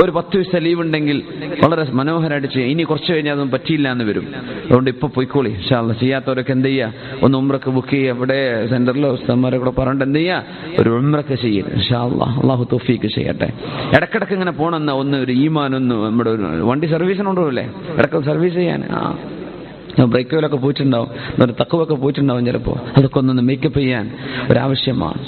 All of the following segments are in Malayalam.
ഒരു 10 ദിവസം ലീവ് ഉണ്ടെങ്കിൽ വളരെ മനോഹരമായിട്ട് ചെയ്യും. ഇനി കുറച്ച് കഴിഞ്ഞാൽ അതൊന്നും പറ്റിയില്ല എന്ന് വരും. അതുകൊണ്ട് ഇപ്പോൾ പോയിക്കോളി ഇൻഷാ അല്ലാഹ്. ചെയ്യാത്തവരൊക്കെ എന്ത് ചെയ്യുക, ഒന്ന് ഉംറക്ക് ബുക്ക് ചെയ്യുക. ഇവിടെ സെന്ററിലോ ഉസ്താദ്മാരെ കൂടെ പറഞ്ഞിട്ട് എന്ത് ചെയ്യുക, ഒരു ഉംറക്ക് ചെയ്യുക ഇൻഷാ അല്ലാഹ്. അള്ളാഹു തൗഫീഖ് ചെയ്യട്ടെ. ഇടക്കിടക്ക് ഇങ്ങനെ പോകണമെന്ന ഒന്ന് ഒരു ഈമാൻ ഒന്ന് നമ്മുടെ വണ്ടി സർവീസിനുണ്ടല്ലേ, ഇടയ്ക്ക് സർവീസ് ചെയ്യാൻ. ബ്രേക്ക് ഓയിലൊക്കെ പോയിട്ടുണ്ടാവും, ഒരു തക്കുവൊക്കെ പോയിട്ടുണ്ടാവും ചിലപ്പോൾ. അതൊക്കെ ഒന്നൊന്ന് മേക്കപ്പ് ചെയ്യാൻ ഒരാവശ്യമാണ്.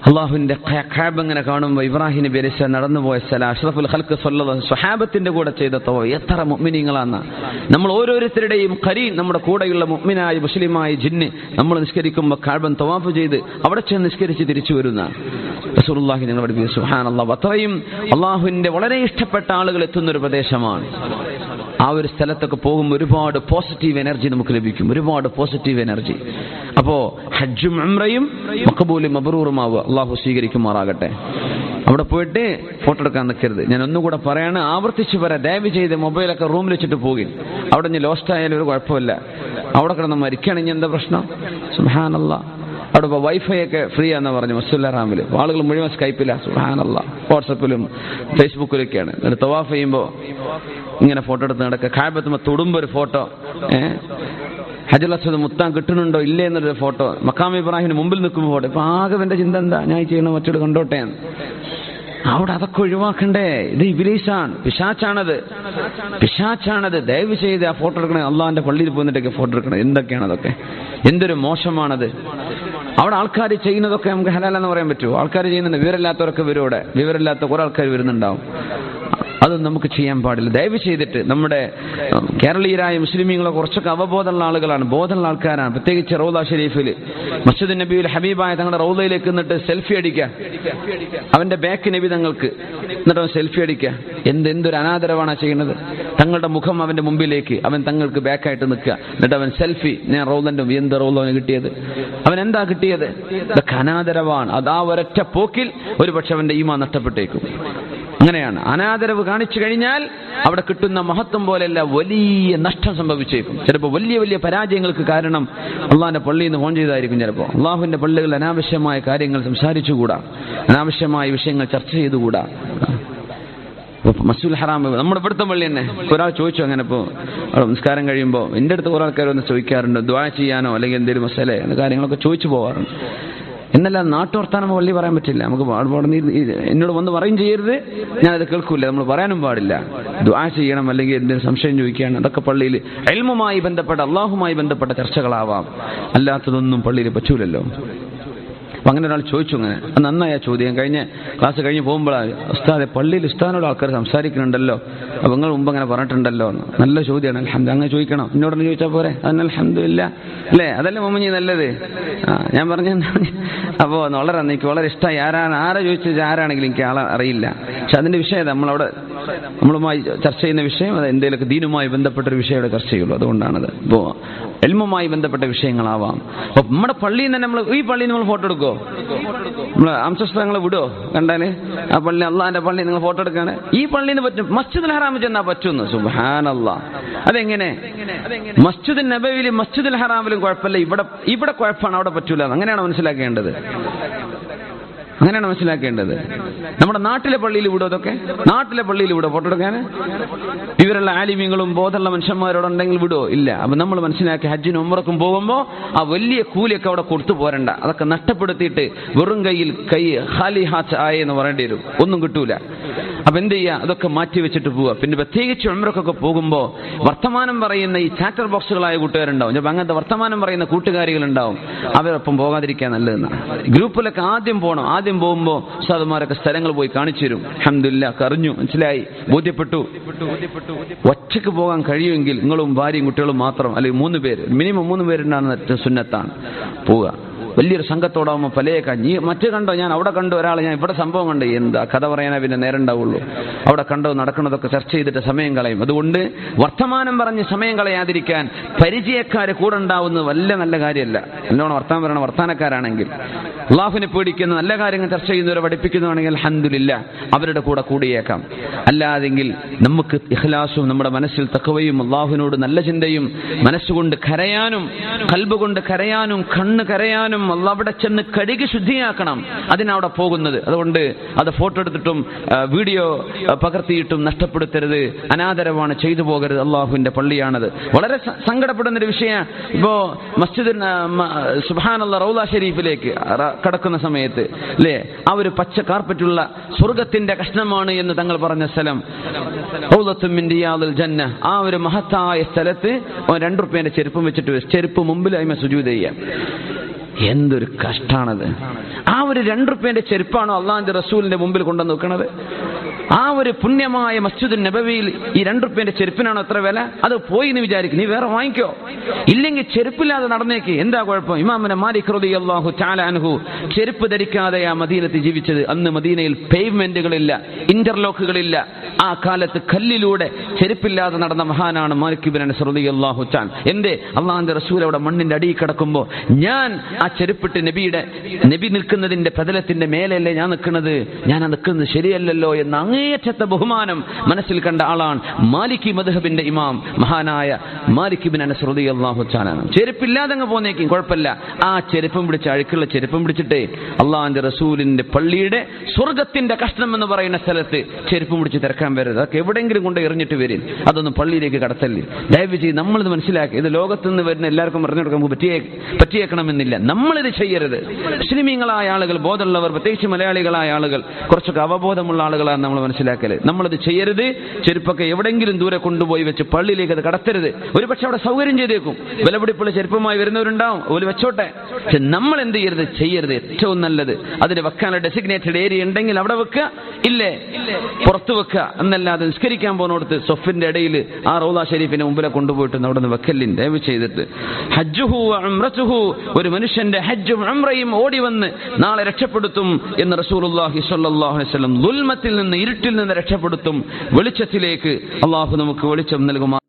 അള്ളാഹുവിന്റെ കഅബ ഇങ്ങനെ കാണുമ്പോൾ ഇബ്രാഹിം നബി അലൈഹി സ്വലാം നടന്നുപോയ സ്ഥലം, അഷ്റഫുൽ ഖൽഖ് സ്വല്ലല്ലാഹു അലൈഹി വസല്ലം സ്വഹാബത്തിന്റെ കൂടെ ചെയ്ത തവ എത്ര മുഅ്മിനീങ്ങളാണ്. നമ്മൾ ഓരോരുത്തരുടെയും ഖരീൻ, നമ്മുടെ കൂടെയുള്ള മുഅ്മിനായ മുസ്ലിമായ ജിന്ന് നമ്മൾ നിസ്കരിക്കുമ്പോൾ കഅബൻ തവാഫ് ചെയ്ത് അവിടെ ചെന്ന് നിസ്കരിച്ച് തിരിച്ചു വരുന്ന റസൂലുള്ളാഹി ഞങ്ങൾ പഠിപ്പിച്ചു. സുബ്ഹാനല്ലാഹ്, അത്രയും അള്ളാഹുവിന്റെ വളരെ ഇഷ്ടപ്പെട്ട ആളുകൾ എത്തുന്നൊരു പ്രദേശമാണ്. ആ ഒരു സ്ഥലത്തൊക്കെ പോകുമ്പോൾ ഒരുപാട് പോസിറ്റീവ് എനർജി നമുക്ക് ലഭിക്കും, ഒരുപാട് പോസിറ്റീവ് എനർജി. അപ്പോ ഹജ്ജും ഉംറയും മഖബൂലും മബ്റൂറുമാവുക, അള്ളാഹു സ്വീകരിക്കുമാറാകട്ടെ. അവിടെ പോയിട്ട് ഫോട്ടോ എടുക്കാൻ നിൽക്കരുത്. ഞാൻ ഒന്നുകൂടെ പറയാണ്, ആവർത്തിച്ച് പറയാം, ദയവ് ചെയ്ത് മൊബൈലൊക്കെ റൂമിൽ വെച്ചിട്ട് പോകും. അവിടെ ഇനി ലോസ്റ്റ് ആയാലും ഒരു കുഴപ്പമില്ല. അവിടെ കിടന്ന് മരിക്കുകയാണെങ്കിൽ എന്താ പ്രശ്നം? സുബ്ഹാനല്ലാഹ്. അവിടെ ഇപ്പോൾ വൈഫൈ ഒക്കെ ഫ്രീ ആണെന്ന് പറഞ്ഞു മസ്ജിദുൽ ഹറാമിൽ. ആളുകൾ മുഴുവൻ സ്കൈപ്പില്ല, സുബ്ഹാനല്ലാഹ്, വാട്സപ്പിലും ഫേസ്ബുക്കിലൊക്കെയാണ്. എന്നിട്ട് തവാഫ് ചെയ്യുമ്പോൾ ഇങ്ങനെ ഫോട്ടോ എടുത്ത് നടക്കുക. കഅബത്തുമ്പോൾ തൊടുമ്പോൾ ഒരു ഫോട്ടോ, ഹജറുൽ അസ്വദ് മുത്താൻ കിട്ടുന്നുണ്ടോ ഇല്ലേ എന്നൊരു ഫോട്ടോ, മഖാം ഇബ്രാഹിമിന് മുമ്പിൽ നിൽക്കുമ്പോൾ ഫോട്ടോ. ഇപ്പൊ ആകെ എന്റെ ചിന്ത എന്താ, ഞാൻ ചെയ്യണം മറ്റോട് കണ്ടോട്ടെ. അവിടെ അതൊക്കെ ഒഴിവാക്കണ്ടേ? ഇത് ഇബ്ലീസാണ്, പിശാച്ചാണത്. ദയവ് ചെയ്ത് ആ ഫോട്ടോ എടുക്കണേ, അള്ളാഹിന്റെ പള്ളിയിൽ പോന്നിട്ടൊക്കെ ഫോട്ടോ എടുക്കണം. എന്തൊക്കെയാണ് അതൊക്കെ? എന്തൊരു മോശമാണത്. അവിടെ ആൾക്കാർ ചെയ്യുന്നതൊക്കെ നമുക്ക് ഹലാലെന്ന് പറയാൻ പറ്റുമോ? ആൾക്കാർ ചെയ്യുന്നുണ്ട്, വിവരമില്ലാത്തവരൊക്കെ വരും. അവിടെ വിവരമില്ലാത്ത കുറെ ആൾക്കാർ വരുന്നുണ്ടാവും. അതൊന്നും നമുക്ക് ചെയ്യാൻ പാടില്ല. ദയവ് ചെയ്തിട്ട് നമ്മുടെ കേരളീയരായ മുസ്ലിമീങ്ങളെ കുറച്ചൊക്കെ അവബോധമുള്ള ആളുകളാണ്, ബോധമുള്ള ആൾക്കാരാണ്. പ്രത്യേകിച്ച് റൗദ ഷരീഫിൽ മസ്ജിദ് നബിയിൽ ഹബീബായ തങ്ങളുടെ റൗദയിലേക്ക് എന്നിട്ട് സെൽഫി അടിക്കുക, അവന്റെ ബാക്ക് നബി തങ്ങൾക്ക്, എന്നിട്ട് അവൻ സെൽഫി അടിക്കുക. എന്തൊരു അനാദരവാണ് ചെയ്യുന്നത്. തങ്ങളുടെ മുഖം അവന്റെ മുമ്പിലേക്ക്, അവൻ തങ്ങൾക്ക് ബാക്കായിട്ട് നിൽക്കുക, എന്നിട്ട് അവൻ സെൽഫി. ഞാൻ റൗദന്റെ എന്ത് റൗദാണ് കിട്ടിയത്, അവൻ എന്താ കിട്ടിയത്? ഇതൊക്കെ അനാദരവാണ്. അതാ ഒരൊറ്റ പോക്കിൽ ഒരുപക്ഷെ അവന്റെ ഈമാൻ നഷ്ടപ്പെട്ടേക്കും. അങ്ങനെയാണ്. അനാദരവ് കാണിച്ചു കഴിഞ്ഞാൽ അവിടെ കിട്ടുന്ന മഹത്വം പോലെയല്ല, വലിയ നഷ്ടം സംഭവിച്ചേക്കും. ചിലപ്പോൾ വലിയ വലിയ പരാജയങ്ങൾക്ക് കാരണം അള്ളാഹിന്റെ പള്ളിയിൽ നിന്ന് ഫോൺ ചെയ്തായിരിക്കും. ചിലപ്പോൾ അള്ളാഹുവിന്റെ പള്ളികളിൽ അനാവശ്യമായ കാര്യങ്ങൾ സംസാരിച്ചുകൂടാ, അനാവശ്യമായ വിഷയങ്ങൾ ചർച്ച ചെയ്തുകൂടാ. മസ്ജിദുൽ ഹറാം നമ്മുടെ ഇവിടുത്തെ പള്ളി തന്നെ. ഒരാൾ ചോദിച്ചു, അങ്ങനെ ഇപ്പോൾ നിസ്കാരം കഴിയുമ്പോൾ എൻ്റെ അടുത്ത് കുറെ ആൾക്കാർ വന്ന് ചോദിക്കാറുണ്ട്, ദുആ ചെയ്യാനോ അല്ലെങ്കിൽ എന്തെങ്കിലും മസല എന്ന കാര്യങ്ങളൊക്കെ ചോദിച്ചു പോകാറുണ്ട്. എന്നല്ല, നാട്ടുവർത്താനം പള്ളി പറയാൻ പറ്റില്ല. നമുക്ക് എന്നോട് വന്ന് പറയും ചെയ്യരുത്, ഞാനത് കേൾക്കൂല, നമ്മൾ പറയാനും പാടില്ല. ദുആ ചെയ്യണം, അല്ലെങ്കിൽ എന്തെങ്കിലും സംശയം ചോദിക്കുകയാണ്, അതൊക്കെ പള്ളിയിൽ ഇൽമുമായി ബന്ധപ്പെട്ട, അള്ളാഹുമായി ബന്ധപ്പെട്ട ചർച്ചകളാവാം. അല്ലാത്തതൊന്നും പള്ളിയിൽ പറ്റൂലല്ലോ. അപ്പം അങ്ങനെ ഒരാൾ ചോദിച്ചു, അങ്ങനെ നന്നായ ചോദ്യം. കഴിഞ്ഞ ക്ലാസ് കഴിഞ്ഞ് പോകുമ്പോഴാണ്, ഉസ്താദെ പള്ളിയിൽ ഉസ്താദിനോട് ആൾക്കാർ സംസാരിക്കുന്നുണ്ടല്ലോ, അപ്പം നിങ്ങൾ മുമ്പ് അങ്ങനെ പറഞ്ഞിട്ടുണ്ടല്ലോ. നല്ല ചോദ്യമാണ്, അൽഹംദുലില്ലാ. അങ്ങനെ ചോദിക്കണം, എന്നോടൊന്ന് ചോദിച്ചാൽ പോരെ? അതിന് അൽഹംദുലില്ലാ അല്ലേ, അതല്ലേ മുമ്പ് നല്ലത്. ഞാൻ പറഞ്ഞു. അപ്പോൾ വളരെ എനിക്ക് വളരെ ഇഷ്ടമായി. ആരാ ചോദിച്ചത്, ആരാണെങ്കിലും എനിക്ക് ആളെ അറിയില്ല, പക്ഷെ അതിന്റെ വിഷയം നമ്മളുമായി ചർച്ച ചെയ്യുന്ന വിഷയം അത് എന്തെങ്കിലുമൊക്കെ ദീനുമായി ബന്ധപ്പെട്ടൊരു വിഷയമോടെ ചർച്ച ചെയ്യുള്ളൂ. അതുകൊണ്ടാണത്. ഇപ്പോൾ എൽമുമായി ബന്ധപ്പെട്ട വിഷയങ്ങളാവാം. അപ്പൊ നമ്മുടെ പള്ളിയിൽ തന്നെ നമ്മൾ, ഈ പള്ളിയിൽ നമ്മൾ ഫോട്ടോ എടുക്കുമോ? നമ്മള് അംശസ്ത്രങ്ങൾ വിടുമോ? കണ്ടാല് ആ പള്ളി, അള്ളാഹിന്റെ പള്ളി നിങ്ങൾ ഫോട്ടോ എടുക്കാണ്. ഈ പള്ളിന്ന് പറ്റും, മസ്ജിദുൽ ഹറാമിൽ ചെന്നാ പറ്റുന്നു. സുബ്ഹാനല്ലാഹ്. അതെങ്ങനെ? മസ്ജിദുൽ നബവിയിലും മസ്ജിദുൽ ഹറാമിലും കുഴപ്പമില്ല, ഇവിടെ കുഴപ്പമാണ്, അവിടെ പറ്റൂല. അങ്ങനെയാണ് മനസ്സിലാക്കേണ്ടത്. നമ്മുടെ നാട്ടിലെ പള്ളിയിൽ വിടും. അതൊക്കെ നാട്ടിലെ പള്ളിയിൽ വിടും ഫോട്ടോ എടുക്കാൻ. ഇവരുള്ള ആലിമ്യങ്ങളും ബോധമുള്ള മനുഷ്യന്മാരോടുണ്ടെങ്കിൽ വിടുമോ? ഇല്ല. അപ്പൊ നമ്മൾ മനസ്സിലാക്കി, ഹജ്ജിനും ഉംറക്കും പോകുമ്പോൾ ആ വലിയ കൂലിയൊക്കെ അവിടെ കൊടുത്തു പോരണ്ട. അതൊക്കെ നഷ്ടപ്പെടുത്തിയിട്ട് വെറും കൈ ഖാലി ഹാത്ത് ആയെന്ന് പറയേണ്ടി വരും, ഒന്നും കിട്ടൂല. അപ്പൊ എന്ത് ചെയ്യുക? അതൊക്കെ മാറ്റി വെച്ചിട്ട് പോവുക. പിന്നെ പ്രത്യേകിച്ച് ഉംറക്കൊക്കെ പോകുമ്പോൾ വർത്തമാനം പറയുന്ന ഈ ചാറ്റർ ബോക്സുകളായ കൂട്ടുകാരുണ്ടാവും, ചിലപ്പോൾ അങ്ങനത്തെ വർത്തമാനം പറയുന്ന കൂട്ടുകാരികളുണ്ടാവും. അവരൊപ്പം പോകാതിരിക്കാൻ നല്ലതെന്നാണ്. ഗ്രൂപ്പിലൊക്കെ ആദ്യം പോകണം. ആദ്യം പോകുമ്പോൾ ഉസ്താദുമാരൊക്കെ സ്ഥലങ്ങൾ പോയി കാണിച്ചു തരും. അൽഹംദുലില്ലാഹ്, അറിഞ്ഞു, മനസ്സിലായി, ബോധ്യപ്പെട്ടു. ഒറ്റയ്ക്ക് പോകാൻ കഴിയുമെങ്കിൽ നിങ്ങളും ഭാര്യയും കുട്ടികളും മാത്രം, അല്ലെങ്കിൽ 3 പേര്, മിനിമം 3 പേരുണ്ടാകുന്ന സുന്നത്താണ് പോവുക. വലിയൊരു സംഘത്തോടാവുമ്പോൾ നീ മറ്റു കണ്ടോ, ഞാൻ അവിടെ കണ്ടു ഒരാളെ, ഞാൻ ഇവിടെ സംഭവം കണ്ടു, എന്താ കഥ പറയാനാ പിന്നെ നേരം ഉണ്ടാവുള്ളൂ. അവിടെ കണ്ടോ നടക്കുന്നതൊക്കെ ചർച്ച ചെയ്തിട്ട് സമയം കളയും. അതുകൊണ്ട് വർത്തമാനം പറഞ്ഞ് സമയം കളയാതിരിക്കാൻ പരിചയക്കാര് കൂടെ ഉണ്ടാവുന്നത് വല്ല നല്ല കാര്യമല്ല. നല്ലോണം വർത്താനം പറയണം. വർത്താനക്കാരാണെങ്കിൽ, അള്ളാഹുവിനെ പേടിക്കുന്ന നല്ല കാര്യങ്ങൾ ചർച്ച ചെയ്യുന്നവരെ പഠിപ്പിക്കുന്നതാണെങ്കിൽ അൽഹംദുലില്ലാഹ് അവരുടെ കൂടെ കൂടിയേക്കാം. അല്ലാതെങ്കിൽ നമുക്ക് ഇഖ്ലാസും നമ്മുടെ മനസ്സിൽ തഖ്വയും അള്ളാഹുവിനോട് നല്ല ചിന്തയും, മനസ്സുകൊണ്ട് കരയാനും ഖൽബ് കൊണ്ട് കരയാനും കണ്ണ് കരയാനും അവിടെ ചെന്ന് കഴുകി ശുദ്ധിയാക്കണം, അതിനവിടെ പോകുന്നത്. അതുകൊണ്ട് അത് ഫോട്ടോ എടുത്തിട്ടും വീഡിയോ പകർത്തിയിട്ടും നഷ്ടപ്പെടുത്തരുത്. അനാദരവാണ്, ചെയ്തു പോകരുത്. അള്ളാഹുവിന്റെ പള്ളിയാണത്. വളരെ സങ്കടപ്പെടുന്നൊരു വിഷയം. ഇപ്പോ മസ്ജിദ് സുബ്ഹാനല്ലാഹ് റൗള ഷരീഫിലേക്ക് കടക്കുന്ന സമയത്ത് അല്ലേ, ആ ഒരു പച്ച കാർപ്പറ്റുള്ള സ്വർഗത്തിന്റെ കഷ്ണമാണ് എന്ന് തങ്ങൾ പറഞ്ഞ സ്ഥലം റൗളത്തും മിൻ റിയാദിൽ ജന്ന, ആ ഒരു മഹത്തായ സ്ഥലത്ത് 2 രൂപയുടെ ചെരുപ്പും വെച്ചിട്ട് ചെരുപ്പ് മുമ്പിൽ അതിമ സുജൂദ് ചെയ്യാം. എന്തൊരു കഷ്ടാണത്! ആ ഒരു 2 രൂപയുടെ ചെരുപ്പാണോ അള്ളാഹുവിന്റെ റസൂലിന്റെ മുമ്പിൽ കൊണ്ടുവന്ന് വെക്കണത്? ആ ഒരു പുണ്യമായ മസ്ജിദ് നബവിയിൽ ഈ 2 രൂപയുടെ ചെരുപ്പിനാണോ എത്ര വില? അത് പോയി എന്ന് വിചാരിക്കും, നീ വേറെ വാങ്ങിക്കോ, ഇല്ലെങ്കിൽ ചെരുപ്പില്ലാതെ നടന്നേക്ക്, എന്താ കുഴപ്പം? ഇമാമുന മാലിക് റളിയല്ലാഹു തആല അൻഹു ചെരുപ്പ് ധരിക്കാതെ ആ മദീനത്തിൽ ജീവിച്ചത്. അന്ന് മദീനയിൽ പേവ്മെന്റുകളില്ല, ഇന്റർലോക്കുകളില്ല. ആ കാലത്ത് കല്ലിലൂടെ ചെരുപ്പില്ലാതെ നടന്ന മഹാനാണ് മാലിക് ഇബ്നു അനസ് റളിയല്ലാഹു തആല. എന്റെ അള്ളാഹുവിന്റെ റസൂൽ അവിടെ മണ്ണിന്റെ അടിയിൽ കിടക്കുമ്പോൾ ഞാൻ ആ ചെരുപ്പിട്ട് നബി നിൽക്കുന്നതിന്റെ പ്രതലത്തിന്റെ മേലല്ലേ ഞാൻ നിൽക്കുന്നത്, ഞാൻ നിൽക്കുന്നത് ശരിയല്ലല്ലോ എന്ന അങ്ങേയറ്റത്തെ ബഹുമാനം മനസ്സിൽ കണ്ട ആളാണ് മാലിക്കി മദ്ഹബിന്റെ ഇമാം മഹാനായ മാലിക് ഇബ്നു അനസ് റളിയല്ലാഹു തആല. ചെരുപ്പില്ലാതെ അങ്ങ് പോന്നേക്കും, കുഴപ്പമില്ല. ആ ചെരുപ്പം പിടിച്ച്, അഴുക്കുള്ള ചെരുപ്പം പിടിച്ചിട്ടേ അള്ളാഹുവിന്റെ റസൂലിന്റെ പള്ളിയുടെ സ്വർഗത്തിന്റെ കഷ്ണം എന്ന് പറയുന്ന സ്ഥലത്ത് ചെരുപ്പം പിടിച്ച് തിരക്കാൻ വരരുത്. അതൊക്കെ എവിടെയെങ്കിലും കൊണ്ട് എറിഞ്ഞിട്ട് വരും. അതൊന്നും പള്ളിയിലേക്ക് കടത്തല്ലേ. ദയവ് ചെയ്ത് നമ്മളിത് മനസ്സിലാക്കി. ഇത് ലോകത്ത് നിന്ന് വരുന്ന എല്ലാവർക്കും പറഞ്ഞു കൊടുക്കാൻ പറ്റിയേക്കണമെന്നില്ല. നമ്മളിത് ചെയ്യരുത്. മുസ്ലിമീങ്ങളായ ആളുകൾ, ബോധമുള്ളവർ, പ്രത്യേകിച്ച് മലയാളികളായ ആളുകൾ, കുറച്ചൊക്കെ അവബോധമുള്ള ആളുകളാണ് നമ്മൾ മനസ്സിലാക്കല്. നമ്മളിത് ചെയ്യരുത്. ചെരുപ്പൊക്കെ എവിടെയെങ്കിലും ദൂരെ കൊണ്ടുപോയി വെച്ച് പള്ളിയിലേക്ക് അത് കടത്തരുത്. ഒരു പക്ഷെ അവിടെ സൗകര്യം ചെയ്തേക്കും, വിലപിടിപ്പുള്ള ചെരുപ്പമായി വരുന്നവരുണ്ടാവും, ഒരു വെച്ചോട്ടെ. പക്ഷെ നമ്മൾ എന്ത് ചെയ്യരുത്, ചെയ്യരുത്. ഏറ്റവും നല്ലത് അതിന് വെക്കാനുള്ള ഡെസിഗ്നേറ്റഡ് ഏരിയ ഉണ്ടെങ്കിൽ അവിടെ വെക്കുക, ഇല്ലേ പുറത്ത് വെക്കുക എന്നല്ലാതെ നിസ്കരിക്കാൻ പോകുന്നിടത്ത് സൊഫിന്റെ ഇടയിൽ ആ റൗള ഷരീഫിന്റെ മുമ്പിലെ കൊണ്ടുപോയിട്ട് അവിടെ നിന്ന് വെക്കലിൻ ദയവ് ചെയ്തിട്ട്. ഹജ്ജുഹു ഉംറതുഹു, ഒരു മനുഷ്യന്റെ ഹജ്ജും ഉംറയും ഓടി വന്ന് നാളെ രക്ഷപ്പെടുത്തും എന്ന് റസൂലുള്ളാഹി സ്വല്ലല്ലാഹു അലൈഹി വസല്ലം. ദുൽമത്തിൽ നിന്ന്, ഇരുട്ടിൽ നിന്ന് രക്ഷപ്പെടുത്തും, വെളിച്ചത്തിലേക്ക് അള്ളാഹു നമുക്ക് വെളിച്ചം നൽകുമാറാകട്ടെ.